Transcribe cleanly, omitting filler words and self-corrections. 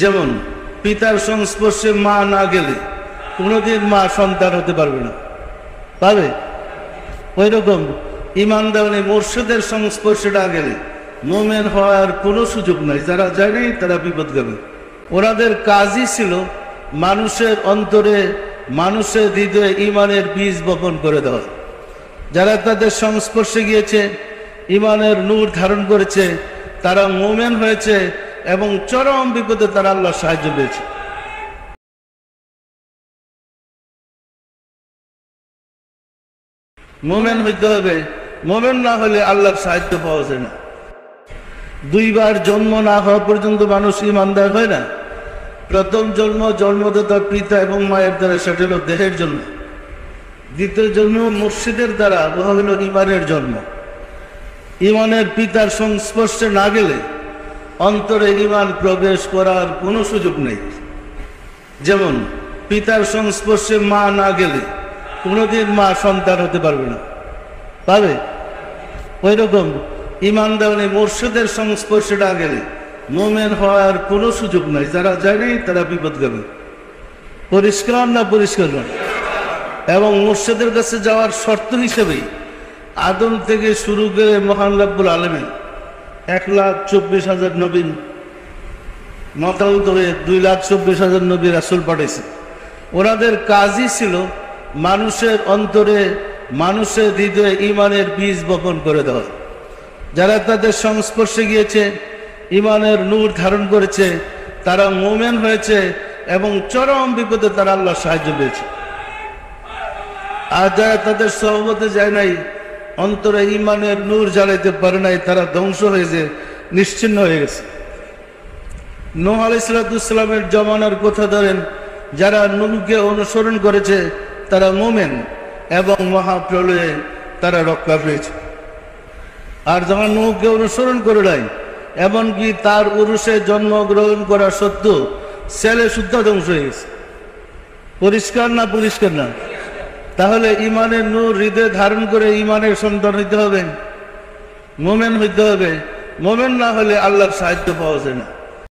যেমন পিতার সংস্পর্শে মা না গেলে কোনোদিন মা সন্তান হতে পারবে না, পাবে? ওই রকম ইমানদার মুর্শিদের সংস্পর্শে না গেলে মোমেন হওয়ার কোনো সুযোগ নাই। যারা জানে তারা বিপদগামী। ওনাদের কাজই ছিল মানুষের অন্তরে, মানুষের হৃদয়ে ইমানের বীজ বপন করে দেওয়া। যারা তাদের সংস্পর্শে গিয়েছে, ইমানের নূর ধারণ করেছে, তারা মোমেন হয়েছে এবং চরম বিপদে তারা আল্লাহর সাহায্য পেয়েছে। মোমেন হইতে হবে, মোমেন না হলে আল্লাহর সাহায্য পাওয়া যায় না। দুইবার জন্ম না হওয়া পর্যন্ত মানুষ ইমানদার হয় না। প্রথম জন্মদাতা পিতা এবং মায়ের দ্বারা, সেটা হল দেহের জন্ম। দ্বিতীয় জন্ম মুর্শিদের দ্বারা, হল ইমানের জন্ম। ইমানের পিতার সংস্পর্শে না গেলে অন্তরে ইমান প্রবেশ করার কোনো সুযোগ নেই। যেমন পিতার সংস্পর্শে মা না গেলে কোনোদিন মা সন্তান হতে পারবে না, পাবে? ওই রকম ইমানদার মুর্শিদের সংস্পর্শে না গেলে মোমেন হওয়ার কোনো সুযোগ নাই। যারা জানে তারা বিপদগামী। পরিষ্কার না? পরিষ্কার না? এবং মুর্শিদের কাছে যাওয়ার শর্ত হিসেবেই আদম থেকে শুরু করে মহান রব্বুল আলামিন 1,24,000 নবী মতামত হয়ে 2,24,000 নবী রাসূল পাঠিয়েছে। ওনাদের কাজই ছিল মানুষের অন্তরে, মানুষের হৃদয়ে ইমানের বীজ বপন করে দেওয়া। যারা তাদের সংস্পর্শে গিয়েছে, ইমানের নূর ধারণ করেছে, তারা মোমেন হয়েছে এবং চরম বিপদে তারা আল্লাহর সাহায্য পেয়েছে। আর যারা তাদের সহবতে যায় নাই, অন্তরে ইমানের নূর জ্বালাইতে পারে নাই, তারা ধ্বংস হয়েছে, নিশ্চিহ্ন হয়ে গেছে। নূহ আলাইহিস সালামের জমানার কথা ধরেন, যারা নূহকে অনুসরণ করেছে তারা মোমেন এবং মহাপ্রলয়ে তারা রক্ষা পেয়েছে। আর যখন নূহকে অনুসরণ করে নাই, এমনকি তার উরুষে জন্মগ্রহণ করা সত্ত্বেও ছেলে সুদ্ধা ধ্বংস হয়ে গেছে। পরিষ্কার না? পরিষ্কার না? তাহলে ইমানের নূর হৃদয়ে ধারণ করে ইমানের সন্তান হইতে হবে, মোমেন হইতে হবে। মোমেন না হলে আল্লাহর সাহায্য পাওয়া যায় না।